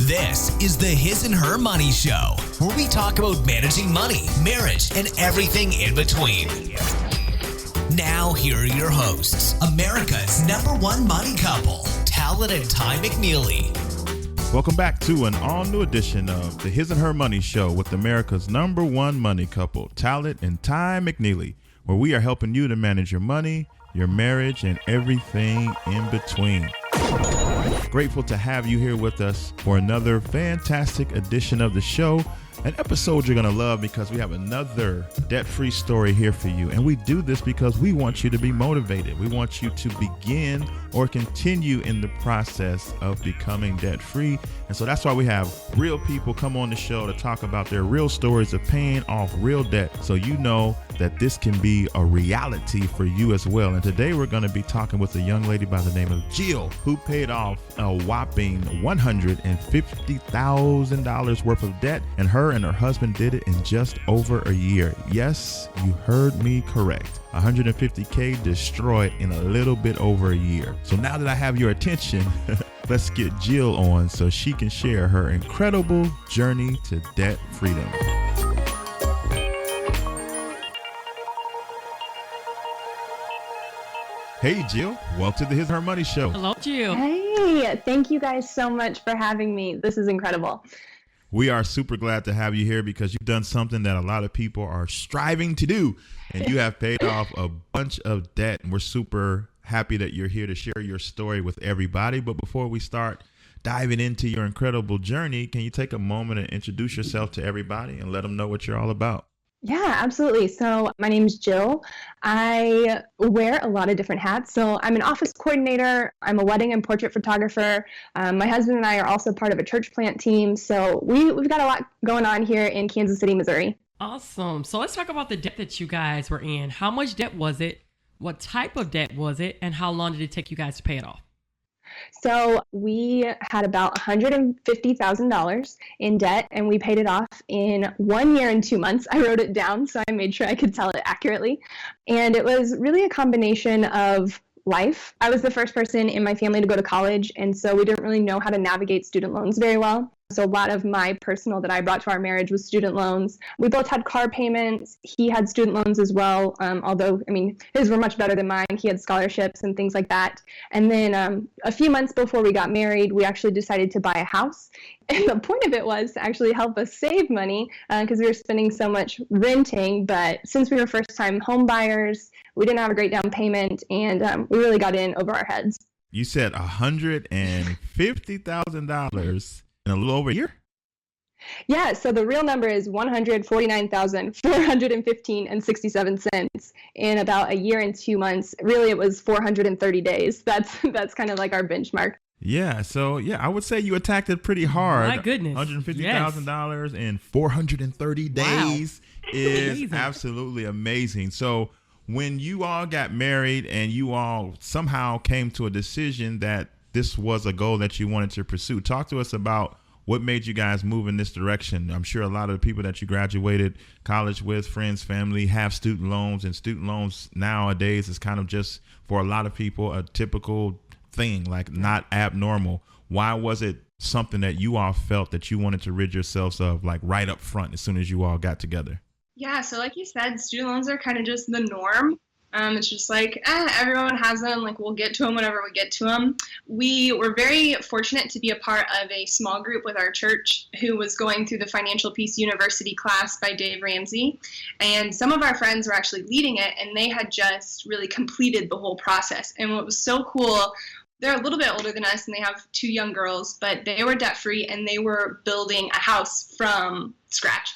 This is the His and Her Money Show, where we talk about managing money, marriage, and everything in between. Now, here are your hosts, America's #1 money couple, Talent and Ty McNeely. Welcome back to an all-new edition of the His and Her Money Show with America's #1 money couple, Talent and Ty McNeely, where we are helping you to manage your money, your marriage, and everything in between. Grateful to have you here with us for another fantastic edition of the show. An episode you're going to love because we have another debt-free story here for you. And we do this because we want you to be motivated. We want you to begin or continue in the process of becoming debt-free. And so that's why we have real people come on the show to talk about their real stories of paying off real debt. So you know that this can be a reality for you as well. And today we're going to be talking with a young lady by the name of Jill, who paid off a whopping $150,000 worth of debt, and her and her husband did it in just over a year. Yes, you heard me correct. $150K destroyed in a little bit over a year. So now that I have your attention, let's get Jill on so she can share her incredible journey to debt freedom. Hey, Jill, welcome to the His and Her Money Show. Hello, Jill. Hey, thank you guys so much for having me. This is incredible. We are super glad to have you here because you've done something that a lot of people are striving to do, and you have paid off a bunch of debt, and we're super happy that you're here to share your story with everybody. But before we start diving into your incredible journey, can you take a moment and introduce yourself to everybody and let them know what you're all about? Yeah, absolutely. So my name's Jill. I wear a lot of different hats. So I'm an office coordinator. I'm a wedding and portrait photographer. My husband and I are also part of a church plant team. So we've got a lot going on here in Kansas City, Missouri. Awesome. So let's talk about the debt that you guys were in. How much debt was it? What type of debt was it? And how long did it take you guys to pay it off? So we had about $150,000 in debt, and we paid it off in 1 year and 2 months. I wrote it down, so I made sure I could tell it accurately. And it was really a combination of life. I was the first person in my family to go to college, and so we didn't really know how to navigate student loans very well. So a lot of my personal that I brought to our marriage was student loans. We both had car payments. He had student loans as well, although, his were much better than mine. He had scholarships and things like that. And then a few months before we got married, we actually decided to buy a house. And the point of it was to actually help us save money because we were spending so much renting. But since we were first-time home buyers, we didn't have a great down payment, and we really got in over our heads. You said $150,000 in a little over a year? Yeah, so the real number is $149,415.67 in about a year and 2 months. Really, it was 430 days. That's kind of like our benchmark. Yeah, so I would say you attacked it pretty hard. My goodness. $150,000 in 430 days is amazing. Absolutely amazing. So when you all got married and you all somehow came to a decision that this was a goal that you wanted to pursue, talk to us about what made you guys move in this direction. I'm sure a lot of the people that you graduated college with, friends, family, have student loans, and student loans nowadays is kind of just, for a lot of people, a typical thing, like not abnormal. Why was it something that you all felt that you wanted to rid yourselves of, like right up front as soon as you all got together? Yeah, so like you said, student loans are kind of just the norm. It's just like, everyone has them, like we'll get to them whenever we get to them. We were very fortunate to be a part of a small group with our church who was going through the Financial Peace University class by Dave Ramsey. And some of our friends were actually leading it, and they had just really completed the whole process. And what was so cool, they're a little bit older than us, and they have 2 young girls, but they were debt-free, and they were building a house from scratch.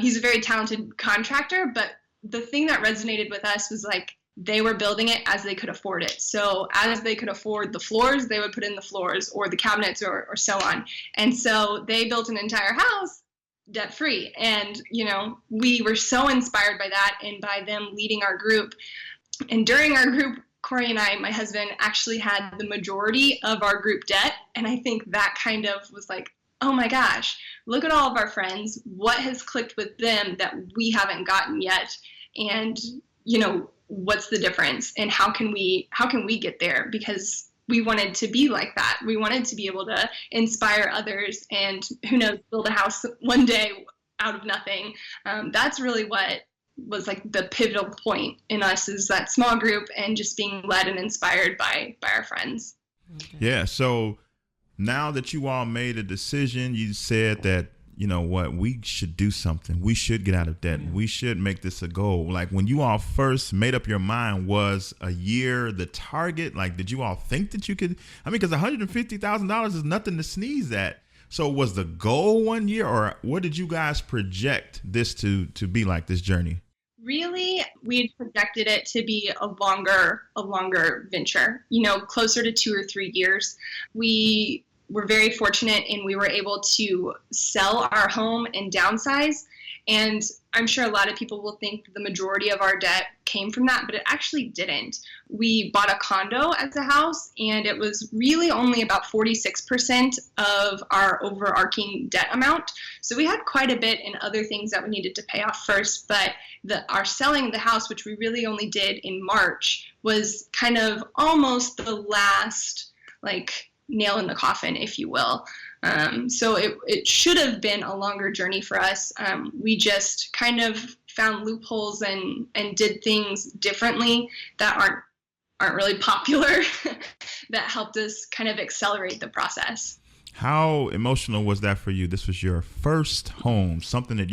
He's a very talented contractor, but the thing that resonated with us was like they were building it as they could afford it. So as they could afford the floors, they would put in the floors or the cabinets or so on. And so they built an entire house debt-free. And, we were so inspired by that and by them leading our group. And during our group, Cory and I, my husband, actually had the majority of our group debt. And I think that kind of was like, oh my gosh, look at all of our friends. What has clicked with them that we haven't gotten yet? And, what's the difference? And how can we get there? Because we wanted to be like that. We wanted to be able to inspire others and, who knows, build a house one day out of nothing. That's really what was like the pivotal point in us, is that small group and just being led and inspired by our friends. Okay. Yeah. So now that you all made a decision, you said that, you know what, we should do something. We should get out of debt. We should make this a goal. Like, when you all first made up your mind, was a year the target? Like, did you all think that you could? I mean, because $150,000 is nothing to sneeze at. So was the goal 1 year, or what did you guys project this to be like, this journey? Really, we had projected it to be a longer venture, you know, closer to 2 or 3 years. We were very fortunate, and we were able to sell our home and downsize. And I'm sure a lot of people will think the majority of our debt came from that, but it actually didn't. We bought a condo as a house, and it was really only about 46% of our overarching debt amount. So we had quite a bit in other things that we needed to pay off first, but our selling the house, which we really only did in March, was kind of almost the last, like, nail in the coffin, if you will. So it should have been a longer journey for us. We just kind of found loopholes and did things differently that aren't really popular that helped us kind of accelerate the process. How emotional was that for you? This was your first home, something that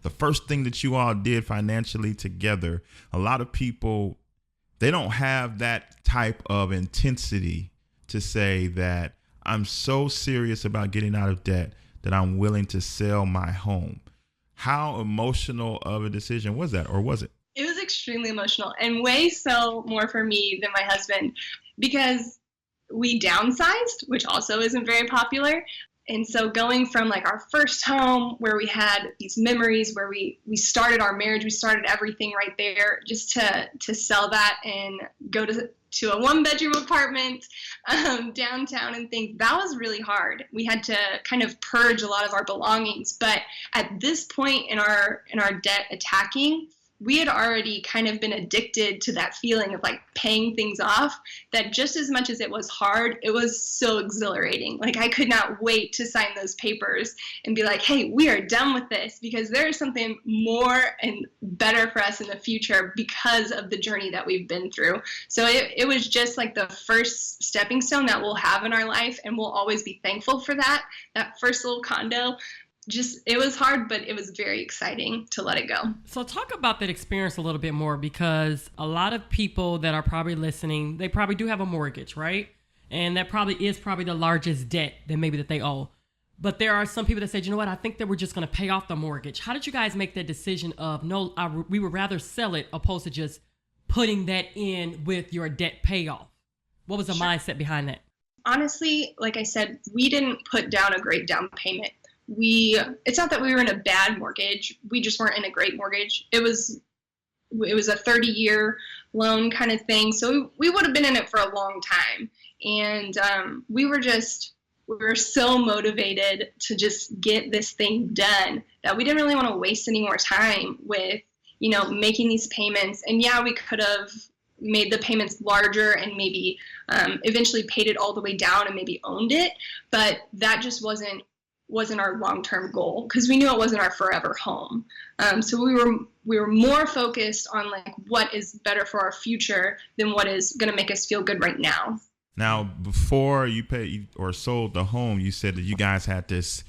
the first thing that you all did financially together. A lot of people, they don't have that type of intensity to say that I'm so serious about getting out of debt that I'm willing to sell my home. How emotional of a decision was that, or was it? It was extremely emotional, and way so more for me than my husband, because we downsized, which also isn't very popular. And so going from like our first home, where we had these memories, where we started our marriage, we started everything right there, just to sell that and go to a 1-bedroom apartment downtown and things, that was really hard. We had to kind of purge a lot of our belongings. But at this point in our debt attacking, we had already kind of been addicted to that feeling of like paying things off, that just as much as it was hard, it was so exhilarating. Like, I could not wait to sign those papers and be like, hey, we are done with this, because there is something more and better for us in the future because of the journey that we've been through. So it was just like the first stepping stone that we'll have in our life, and we'll always be thankful for that first little condo. Just, it was hard, but it was very exciting to let it go. So talk about that experience a little bit more, because a lot of people that are probably listening, they probably do have a mortgage, right? And that probably is the largest debt that they owe. But there are some people that said, you know what, I think that we're just going to pay off the mortgage. How did you guys make that decision of, no, we would rather sell it opposed to just putting that in with your debt payoff? What was the mindset behind that? Honestly, like I said, we didn't put down a great down payment. It's not that we were in a bad mortgage. We just weren't in a great mortgage. It was a 30-year loan kind of thing. So we would have been in it for a long time. And we were so motivated to just get this thing done that we didn't really want to waste any more time with, you know, making these payments. And yeah, we could have made the payments larger and maybe eventually paid it all the way down and maybe owned it. But that just wasn't our long-term goal, because we knew it wasn't our forever home. So we were more focused on like what is better for our future than what is going to make us feel good right now. Now, before you paid or sold the home, you said that you guys had this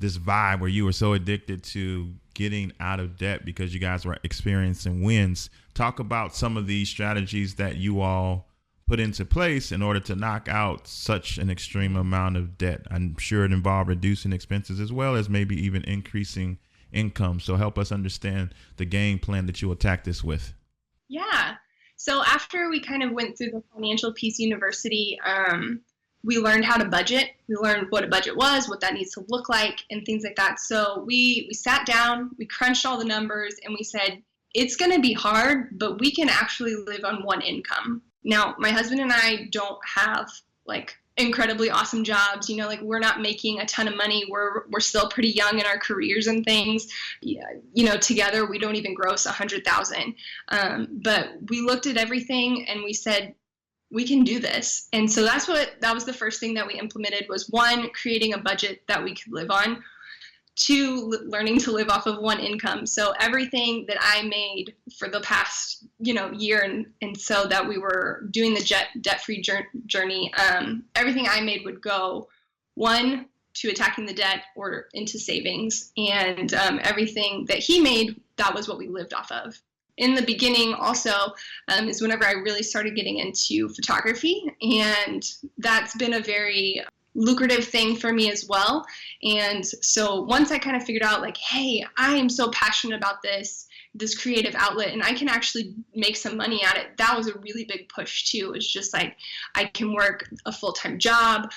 vibe where you were so addicted to getting out of debt because you guys were experiencing wins. Talk about some of these strategies that you all put into place in order to knock out such an extreme amount of debt. I'm sure it involved reducing expenses as well as maybe even increasing income. So help us understand the game plan that you attack this with. Yeah. So after we kind of went through the Financial Peace University, we learned how to budget. We learned what a budget was, what that needs to look like, and things like that. So we sat down, we crunched all the numbers, and we said, it's going to be hard, but we can actually live on one income. Now, my husband and I don't have like incredibly awesome jobs, you know, like we're not making a ton of money. We're still pretty young in our careers and things. Yeah, you know, together we don't even gross 100,000. But we looked at everything and we said, we can do this. And so that was the first thing that we implemented was 1, creating a budget that we could live on. 2, learning to live off of one income. So everything that I made for the past, year and so that we were doing the debt-free journey, everything I made would go 1 to attacking the debt or into savings. And everything that he made, that was what we lived off of. In the beginning also is whenever I really started getting into photography. And that's been a very lucrative thing for me as well. And so once I kind of figured out like, hey, I am so passionate about this creative outlet and I can actually make some money at it, that was a really big push too. It's just like, I can work a full-time job,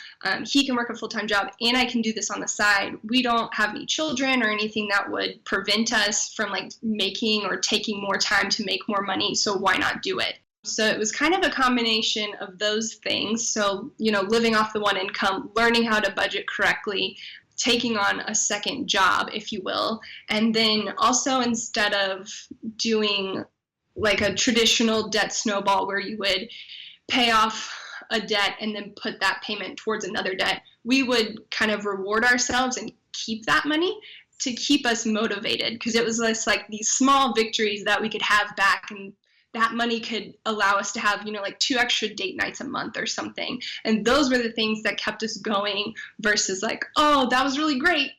he can work a full-time job, and I can do this on the side. We don't have any children or anything that would prevent us from like making or taking more time to make more money, so why not do it? So it was kind of a combination of those things. So, living off the one income, learning how to budget correctly, taking on a second job, if you will. And then also, instead of doing like a traditional debt snowball where you would pay off a debt and then put that payment towards another debt, we would kind of reward ourselves and keep that money to keep us motivated, because it was just like these small victories that we could have back, and that money could allow us to have, like 2 extra date nights a month or something. And those were the things that kept us going versus like, oh, that was really great,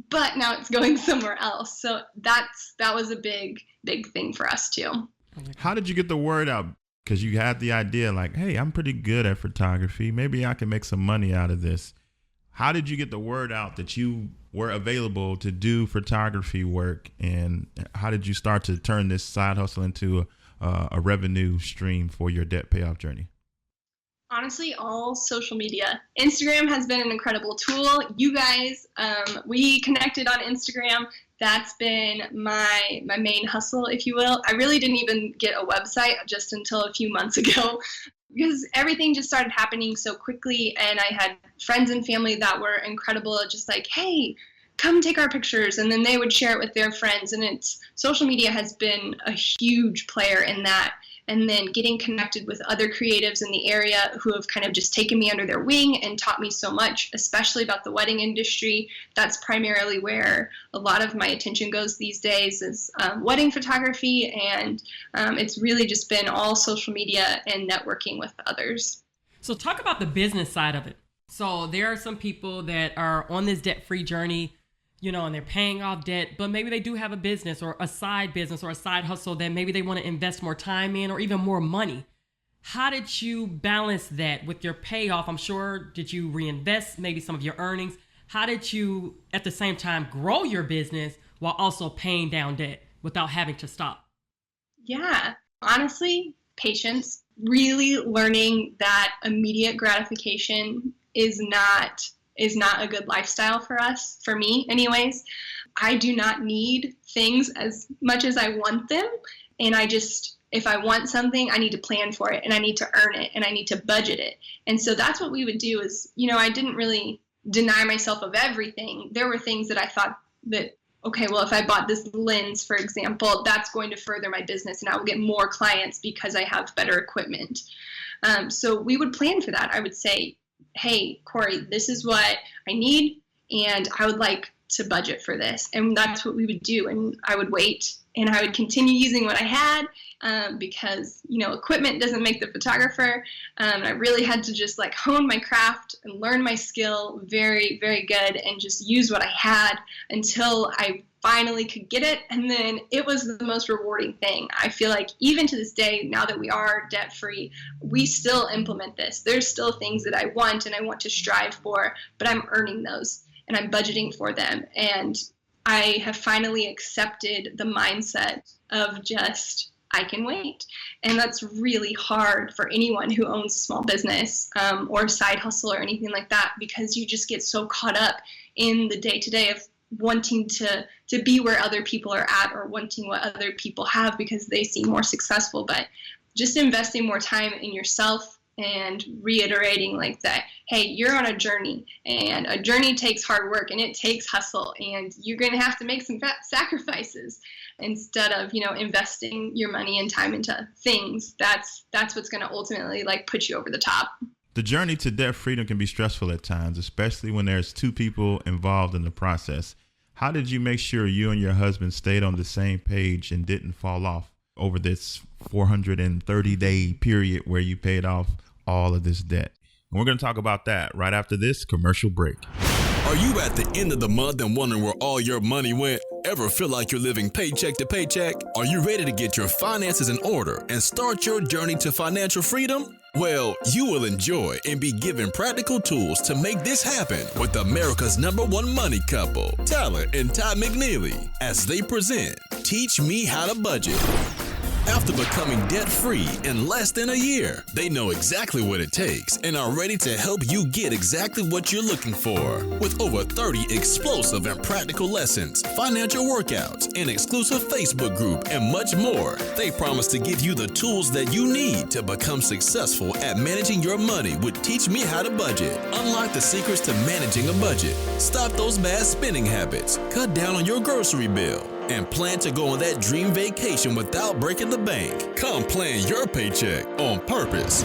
but now it's going somewhere else. So that was a big thing for us too. How did you get the word out? Because you had the idea like, hey, I'm pretty good at photography. Maybe I can make some money out of this. How did you get the word out that you were available to do photography work? And how did you start to turn this side hustle into a revenue stream for your debt payoff journey? Honestly, all social media. Instagram has been an incredible tool. You guys, we connected on Instagram. That's been my main hustle, if you will. I really didn't even get a website just until a few months ago, because everything just started happening so quickly, and I had friends and family that were incredible, just like, hey, come take our pictures, and then they would share it with their friends. And social media has been a huge player in that. And then getting connected with other creatives in the area who have kind of just taken me under their wing and taught me so much, especially about the wedding industry. That's primarily where a lot of my attention goes these days, is wedding photography. And it's really just been all social media and networking with others. So talk about the business side of it. So there are some people that are on this debt-free journey, and they're paying off debt, but maybe they do have a business or a side hustle that maybe they want to invest more time in or even more money. How did you balance that with your payoff? I'm sure, did you reinvest maybe some of your earnings? How did you, at the same time, grow your business while also paying down debt without having to stop? Yeah, honestly, patience. Really learning that immediate gratification is not a good lifestyle for me anyways. I do not need things as much as I want them. And if I want something, I need to plan for it, and I need to earn it, and I need to budget it. And so that's what we would do is, I didn't really deny myself of everything. There were things that I thought that, okay, well, if I bought this lens, for example, that's going to further my business and I will get more clients because I have better equipment. So we would plan for that. I would say, hey, Cory, this is what I need, and I would like to budget for this. And that's what we would do. And I would wait, and I would continue using what I had because, equipment doesn't make the photographer. I really had to just like hone my craft and learn my skill very, very good, and just use what I had until I finally could get it. And then it was the most rewarding thing. I feel like even to this day, now that we are debt free, we still implement this. There's still things that I want and I want to strive for, but I'm earning those and I'm budgeting for them. And I have finally accepted the mindset of just, I can wait. And that's really hard for anyone who owns a small business or side hustle or anything like that, because you just get so caught up in the day-to-day of wanting to be where other people are at, or wanting what other people have because they seem more successful. But just investing more time in yourself and reiterating like that, hey, you're on a journey, and a journey takes hard work and it takes hustle, and you're going to have to make some sacrifices instead of, investing your money and time into things. That's what's going to ultimately like put you over the top. The journey to debt freedom can be stressful at times, especially when there's two people involved in the process. How did you make sure you and your husband stayed on the same page and didn't fall off over this 430-day period where you paid off all of this debt? And we're going to talk about that right after this commercial break. Are you at the end of the month and wondering where all your money went? Ever feel like you're living paycheck to paycheck? Are you ready to get your finances in order and start your journey to financial freedom? Well, you will enjoy and be given practical tools to make this happen with America's #1 money couple, Talent and Ty McNeely, as they present Teach Me How to Budget. After becoming debt-free in less than a year, they know exactly what it takes and are ready to help you get exactly what you're looking for. With over 30 explosive and practical lessons, financial workouts, an exclusive Facebook group, and much more, they promise to give you the tools that you need to become successful at managing your money with Teach Me How to Budget. Unlock the secrets to managing a budget. Stop those bad spending habits. Cut down on your grocery bill. And plan to go on that dream vacation without breaking the bank. Come plan your paycheck on purpose.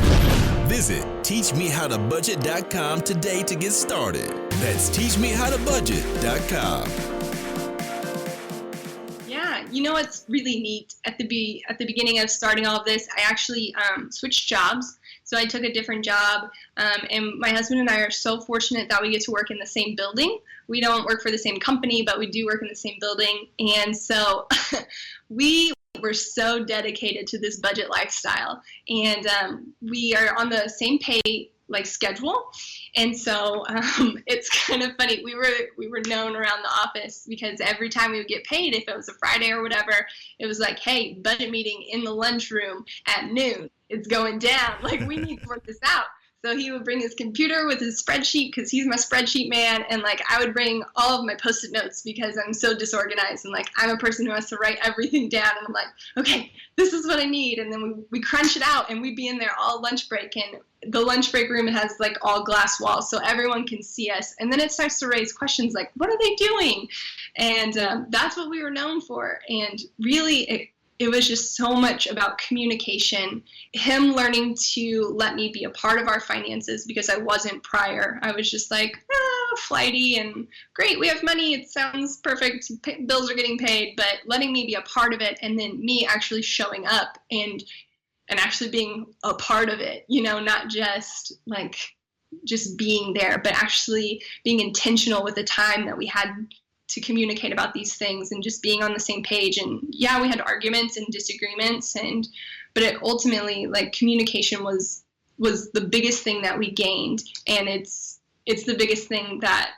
Visit teachmehowtobudget.com today to get started. That's teachmehowtobudget.com. Yeah, what's really neat at the beginning of starting all of this, I actually switched jobs. So I took a different job, and my husband and I are so fortunate that we get to work in the same building. We don't work for the same company, but we do work in the same building. And so we were so dedicated to this budget lifestyle, and we are on the same pay schedule. And so it's kind of funny. We were known around the office because every time we would get paid, if it was a Friday or whatever, it was like, hey, budget meeting in the lunchroom at noon. It's going down. We need to work this out. So he would bring his computer with his spreadsheet because he's my spreadsheet man. And I would bring all of my Post-it notes because I'm so disorganized. And I'm a person who has to write everything down. And I'm like, okay, this is what I need. And then we crunch it out, and we'd be in there all lunch break. And the lunch break room has all glass walls so everyone can see us. And then it starts to raise questions like, what are they doing? And that's what we were known for. And really, it was just so much about communication, him learning to let me be a part of our finances because I wasn't prior. I was just flighty and great, we have money, it sounds perfect, bills are getting paid, but letting me be a part of it, and then me actually showing up and actually being a part of it, not just just being there, but actually being intentional with the time that we had to communicate about these things and just being on the same page. And yeah, we had arguments and disagreements, but it ultimately communication was the biggest thing that we gained, and it's the biggest thing that's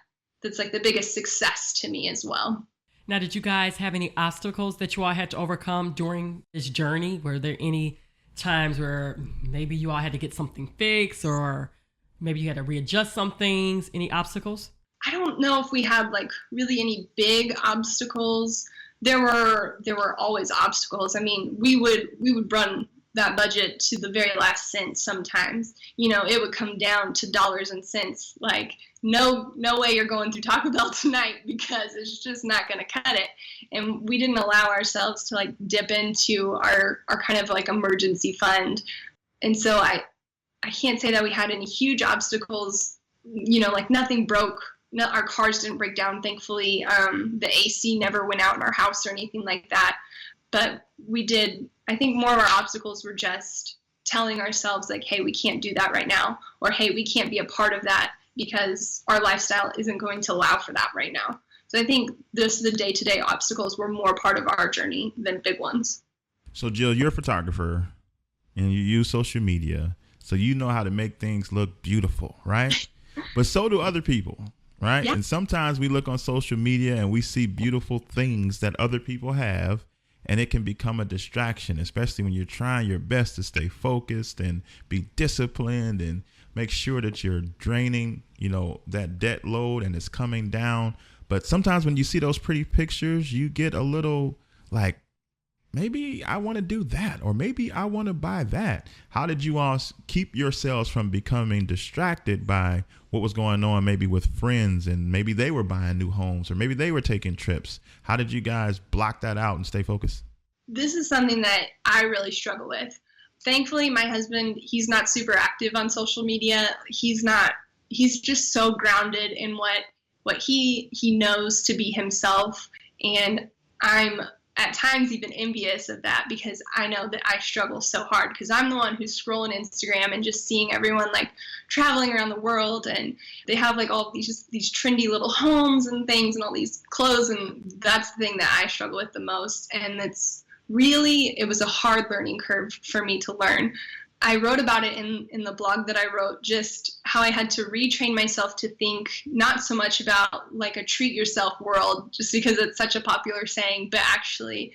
the biggest success to me as well. Now, did you guys have any obstacles that you all had to overcome during this journey? Were there any times where maybe you all had to get something fixed, or maybe you had to readjust some things? Any obstacles? I don't know if we had really any big obstacles. There were always obstacles. I mean, we would run that budget to the very last cent sometimes. It would come down to dollars and cents. No way you're going through Taco Bell tonight because it's just not going to cut it. And we didn't allow ourselves to dip into our kind of emergency fund. And so I can't say that we had any huge obstacles. Nothing broke. No, our cars didn't break down, thankfully. The AC never went out in our house or anything like that. But we did, I think more of our obstacles were just telling ourselves hey, we can't do that right now. Or hey, we can't be a part of that because our lifestyle isn't going to allow for that right now. So I think the day-to-day obstacles were more part of our journey than big ones. So Jill, you're a photographer and you use social media. So you know how to make things look beautiful, right? But so do other people. Right. Yeah. And sometimes we look on social media and we see beautiful things that other people have, and it can become a distraction, especially when you're trying your best to stay focused and be disciplined and make sure that you're draining, that debt load and it's coming down. But sometimes when you see those pretty pictures, you get a little maybe I want to do that, or maybe I want to buy that. How did you all keep yourselves from becoming distracted by what was going on, maybe with friends, and maybe they were buying new homes, or maybe they were taking trips? How did you guys block that out and stay focused? This is something that I really struggle with. Thankfully, my husband, he's not super active on social media. He's just so grounded in what he knows to be himself. And I'm at times even envious of that, because I know that I struggle so hard, because I'm the one who's scrolling Instagram and just seeing everyone like traveling around the world, and they have like all of these trendy little homes and things and all these clothes, and that's the thing that I struggle with the most. And it was a hard learning curve for me to learn. I wrote about it in the blog that I wrote, just how I had to retrain myself to think not so much about like a treat yourself world, just because it's such a popular saying, but actually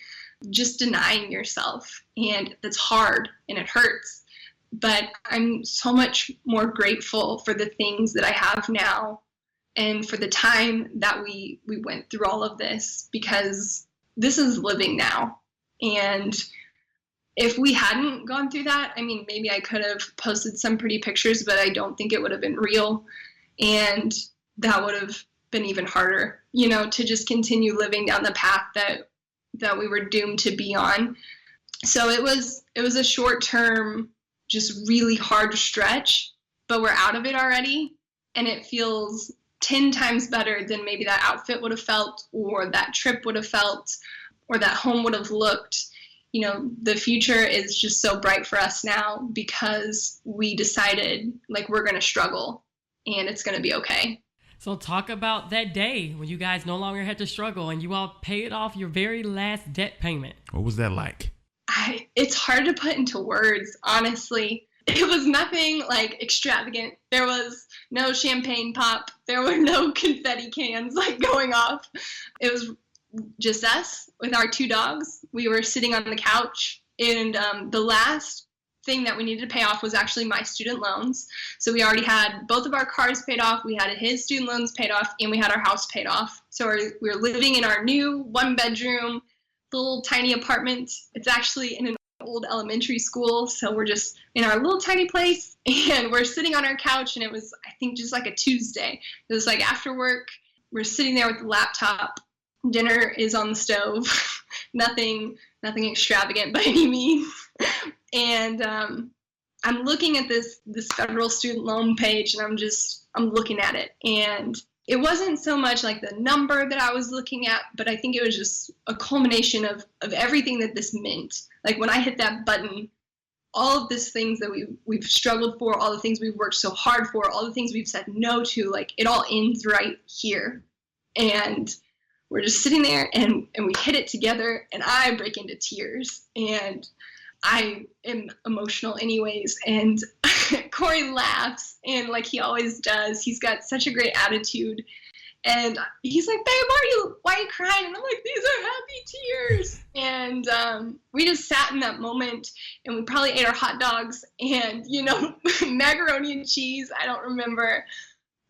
just denying yourself. And that's hard and it hurts. But I'm so much more grateful for the things that I have now and for the time that we went through all of this, because this is living now. And if we hadn't gone through that, I mean, maybe I could have posted some pretty pictures, but I don't think it would have been real. And that would have been even harder, to just continue living down the path that we were doomed to be on. So it was a short-term, just really hard stretch, but we're out of it already. And it feels 10 times better than maybe that outfit would have felt, or that trip would have felt, or that home would have looked. The future is just so bright for us now, because we decided like we're going to struggle and it's going to be okay. So talk about that day when you guys no longer had to struggle and you all paid off your very last debt payment. What was that like? It's hard to put into words, honestly. It was nothing like extravagant. There was no champagne pop. There were no confetti cans like going off. It was just us with our 2 dogs. We were sitting on the couch, and the last thing that we needed to pay off was actually my student loans. So we already had both of our cars paid off, we had his student loans paid off, and we had our house paid off. So we were living in our new 1-bedroom little tiny apartment. It's actually in an old elementary school, so we're just in our little tiny place, and we're sitting on our couch, and it was, I think, just like a Tuesday. It was like after work, we're sitting there with the laptop. Dinner is on the stove, nothing extravagant by any means. And I'm looking at this federal student loan page, and I'm looking at it. And it wasn't so much like the number that I was looking at, but I think it was just a culmination of everything that this meant. Like when I hit that button, all of these things that we've struggled for, all the things we've worked so hard for, all the things we've said no to, like it all ends right here. And we're just sitting there, and we hit it together, and I break into tears, and I am emotional anyways. And Cory laughs, and like he always does, he's got such a great attitude. And he's like, babe, why are you crying? And I'm like, these are happy tears. And we just sat in that moment, and we probably ate our hot dogs and, macaroni and cheese. I don't remember.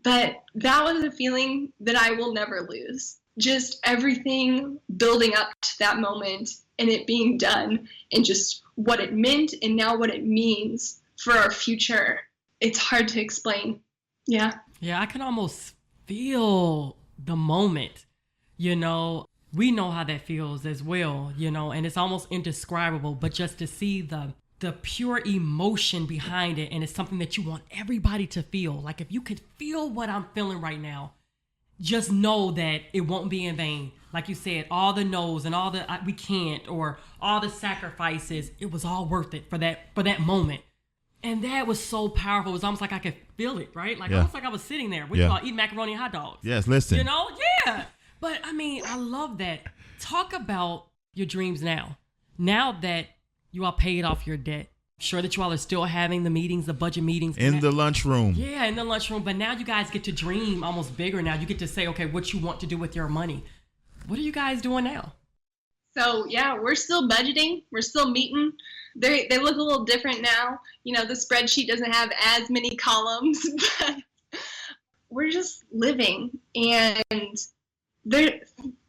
But that was a feeling that I will never lose. Just everything building up to that moment and it being done, and just what it meant and now what it means for our future. It's hard to explain. Yeah. Yeah, I can almost feel the moment, we know how that feels as well, and it's almost indescribable, but just to see the pure emotion behind it, and it's something that you want everybody to feel. Like if you could feel what I'm feeling right now, just know that it won't be in vain. Like you said, all the no's and all the we can't, or all the sacrifices, it was all worth it for that moment. And that was so powerful. It was almost like I could feel it, right? Like almost like I was sitting there. What you call eating macaroni and hot dogs. Yes, listen. Yeah. But I mean, I love that. Talk about your dreams now. Now that you all paid off your debt. I'm sure that you all are still having the meetings, the budget meetings. In the lunchroom. Yeah, in the lunchroom. But now you guys get to dream almost bigger now. You get to say, okay, what you want to do with your money. What are you guys doing now? So, yeah, we're still budgeting. We're still meeting. They look a little different now. The spreadsheet doesn't have as many columns, but we're just living. And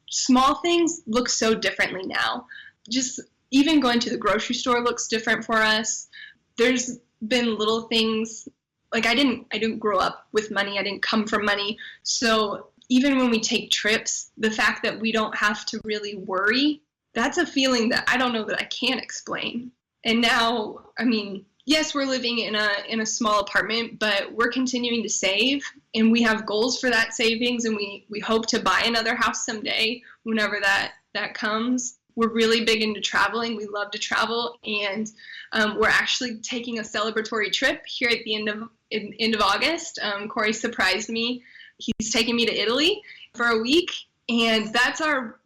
small things look so differently now. Just even going to the grocery store looks different for us. There's been little things, like I didn't grow up with money. I didn't come from money. So even when we take trips, the fact that we don't have to really worry, that's a feeling that I don't know that I can explain. And now, I mean, yes, we're living in a small apartment, but we're continuing to save, and we have goals for that savings, and we hope to buy another house someday whenever that comes. We're really big into traveling. We love to travel, and we're actually taking a celebratory trip here at the end of August. Cory surprised me. He's taking me to Italy for a week, and that's our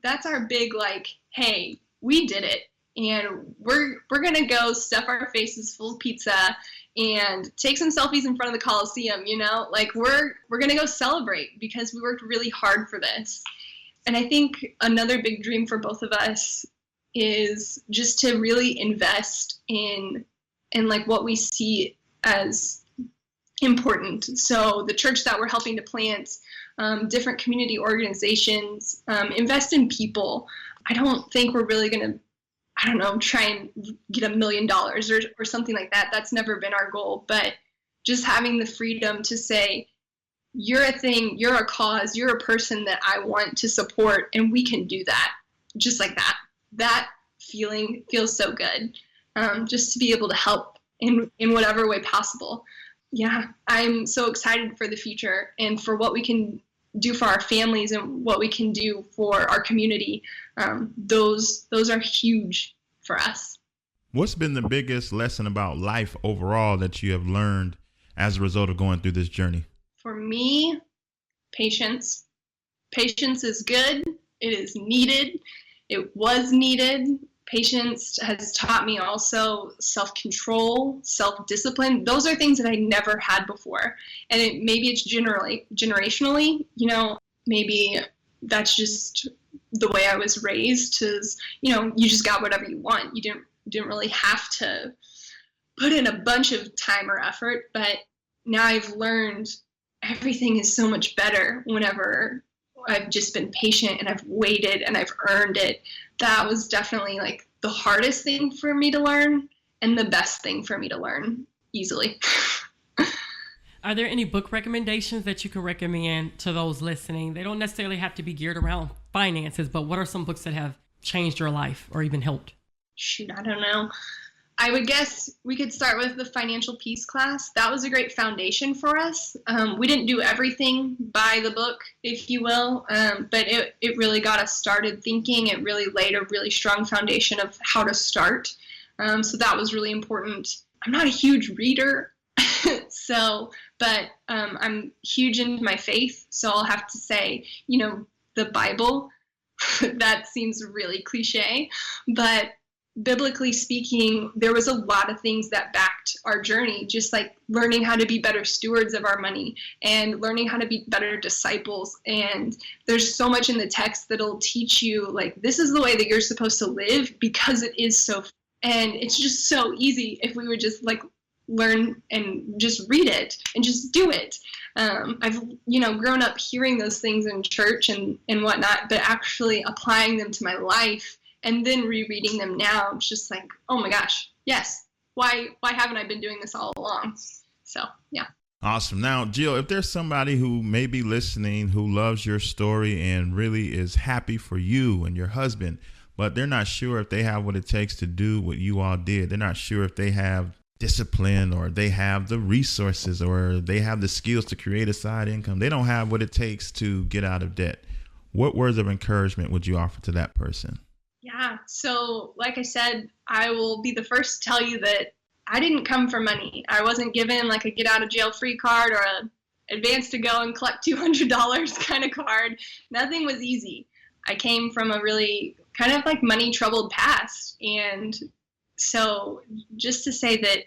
big, like, hey, we did it. And we're gonna go stuff our faces full of pizza and take some selfies in front of the Coliseum, you know? Like we're gonna go celebrate because we worked really hard for this. And I think another big dream for both of us is just to really invest in like what we see as important. So the church that we're helping to plant, different community organizations, invest in people. I don't think we're really gonna, try and get $1 million or something like that. That's never been our goal, but just having the freedom to say, you're a thing, you're a cause, you're a person that I want to support, and we can do that. Just like that. That feeling feels so good. Just to be able to help in whatever way possible. Yeah, I'm so excited for the future and for what we can do for our families and what we can do for our community. Those are huge for us. What's been the biggest lesson about life overall that you have learned as a result of going through this journey? For me, patience. Patience is good. It is needed. It was needed. Patience has taught me also self-control, self-discipline. Those are things that I never had before. And maybe it's generationally, maybe that's just the way I was raised is, you just got whatever you want. You didn't really have to put in a bunch of time or effort. But now I've learned everything is so much better whenever I've just been patient and I've waited and I've earned it. That was definitely like the hardest thing for me to learn and the best thing for me to learn easily. Are there any book recommendations that you can recommend to those listening? They don't necessarily have to be geared around finances, but what are some books that have changed your life or even helped? Shoot, I don't know. I would guess we could start with the Financial Peace class. That was a great foundation for us. We didn't do everything by the book, if you will, but it really got us started thinking. It really laid a really strong foundation of how to start. So that was really important. I'm not a huge reader, but I'm huge into my faith. So I'll have to say, the Bible. That seems really cliche, but biblically speaking, there was a lot of things that backed our journey, just like learning how to be better stewards of our money and learning how to be better disciples. And there's so much in the text that'll teach you, like, this is the way that you're supposed to live because it is so, and it's just so easy if we would just like learn and just read it and just do it. I've, grown up hearing those things in church and whatnot, but actually applying them to my life and then rereading them now, it's just like, oh my gosh, yes. Why haven't I been doing this all along? So, yeah. Awesome. Now, Jill, if there's somebody who may be listening who loves your story and really is happy for you and your husband, but they're not sure if they have what it takes to do what you all did. They're not sure if they have discipline or they have the resources or they have the skills to create a side income. They don't have what it takes to get out of debt. What words of encouragement would you offer to that person? Yeah. So like I said, I will be the first to tell you that I didn't come for money. I wasn't given like a get out of jail free card or a advance to go and collect $200 kind of card. Nothing was easy. I came from a really kind of like money troubled past. And so just to say that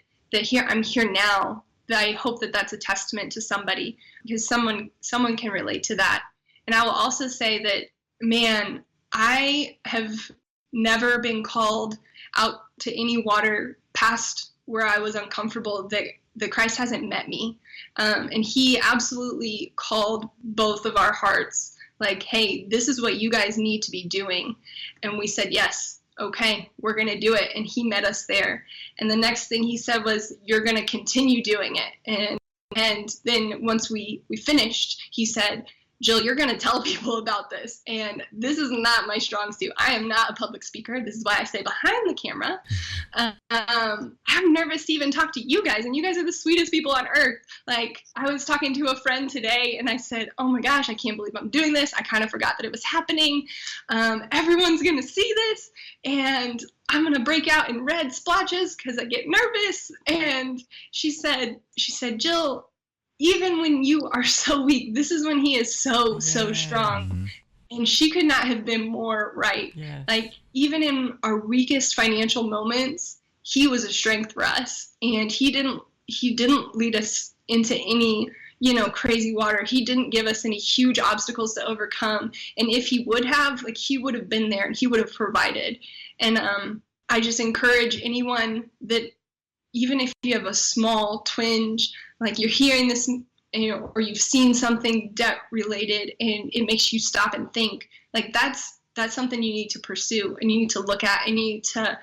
I'm here now, that I hope that that's a testament to somebody because someone can relate to that. And I will also say that, man, I have never been called out to any water past where I was uncomfortable that Christ hasn't met me. And he absolutely called both of our hearts like, hey, this is what you guys need to be doing. And we said, yes, okay, we're going to do it. And he met us there. And the next thing he said was, you're going to continue doing it. And then once we finished, he said, Jill, you're going to tell people about this. And this is not my strong suit. I am not a public speaker. This is why I stay behind the camera. I'm nervous to even talk to you guys. And you guys are the sweetest people on earth. Like, I was talking to a friend today and I said, oh my gosh, I can't believe I'm doing this. I kind of forgot that it was happening. Everyone's going to see this. And I'm going to break out in red splotches because I get nervous. And she said, Jill, even when you are so weak, this is when he is so strong. Mm-hmm. And she could not have been more right. Yes. Like, even in our weakest financial moments, he was a strength for us. And he didn't lead us into any, crazy water. He didn't give us any huge obstacles to overcome. And if he would have, like, he would have been there and he would have provided. And I just encourage anyone that, even if you have a small twinge, like you're hearing this, or you've seen something debt related and it makes you stop and think, like that's something you need to pursue and you need to look at and you need to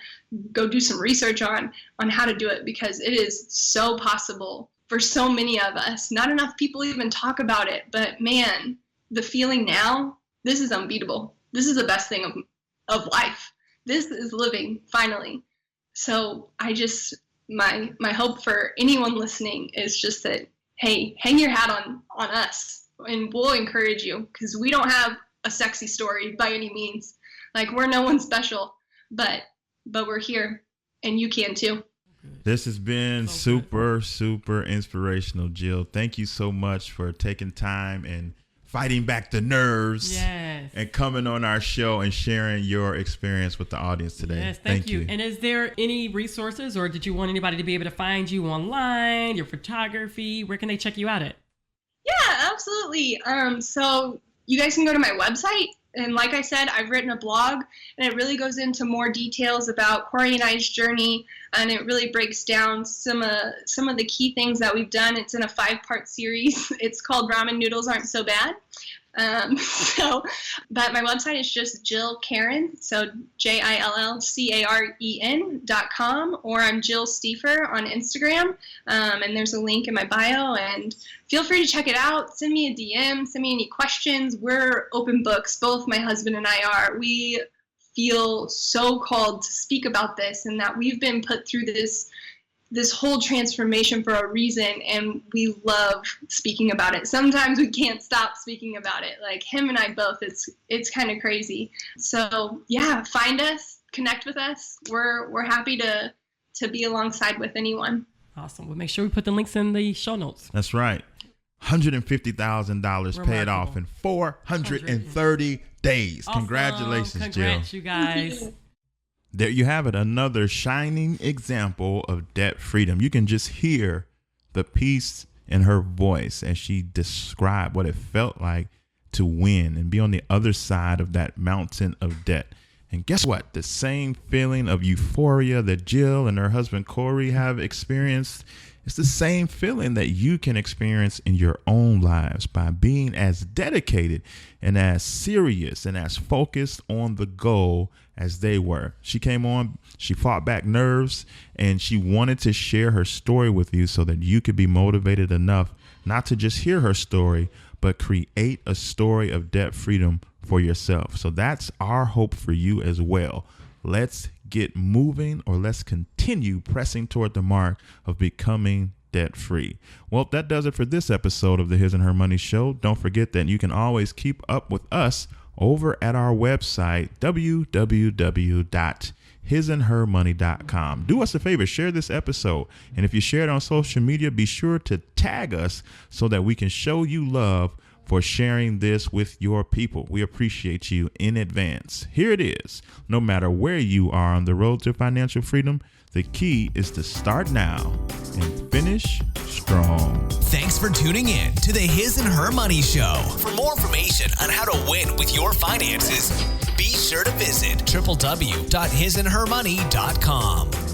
go do some research on how to do it, because it is so possible for so many of us. Not enough people even talk about it, but man, the feeling now, this is unbeatable. This is the best thing of life. This is living, finally. So my hope for anyone listening is just that, hey, hang your hat on us and we'll encourage you, because we don't have a sexy story by any means. Like, we're no one special, but we're here and you can too. This has been super inspirational, Jill. Thank you so much for taking time and fighting back the nerves and coming on our show and sharing your experience with the audience today. Yes, thank you. And is there any resources, or did you want anybody to be able to find you online, your photography? Where can they check you out at? Yeah, absolutely. So you guys can go to my website. And like I said, I've written a blog, and it really goes into more details about Cory and I's journey, and it really breaks down some of the key things that we've done. It's in a 5-part series. It's called Ramen Noodles Aren't So Bad. But my website is just Jill Karen, so JILLCAREN.com, or I'm Jill Stuefer on Instagram, and there's a link in my bio, and feel free to check it out. Send me a DM, send me any questions. We're open books, both my husband and I are. We feel so called to speak about this, and that we've been put through this whole transformation for a reason, and we love speaking about it. Sometimes we can't stop speaking about it. Like him and I both, it's kind of crazy. So yeah, find us, connect with us. We're happy to be alongside with anyone. Awesome. We'll make sure we put the links in the show notes. That's right. $150,000 paid off in 430 days. Awesome. Congratulations, Congrats, Jill. you guys. There you have it, another shining example of debt freedom. You can just hear the peace in her voice as she described what it felt like to win and be on the other side of that mountain of debt. And guess what? The same feeling of euphoria that Jill and her husband Cory have experienced, it's the same feeling that you can experience in your own lives by being as dedicated and as serious and as focused on the goal as they were. She came on, she fought back nerves, and she wanted to share her story with you so that you could be motivated enough not to just hear her story, but create a story of debt freedom for yourself. So that's our hope for you as well. Let's get moving, or let's continue pressing toward the mark of becoming debt free. Well, that does it for this episode of the His and Her Money Show. Don't forget that you can always keep up with us over at our website, www.hisandhermoney.com. Do us a favor, share this episode. And if you share it on social media, be sure to tag us so that we can show you love for sharing this with your people. We appreciate you in advance. Here it is. No matter where you are on the road to financial freedom, the key is to start now and finish strong. Thanks for tuning in to the His and Her Money Show. For more information on how to win with your finances, be sure to visit www.hisandhermoney.com.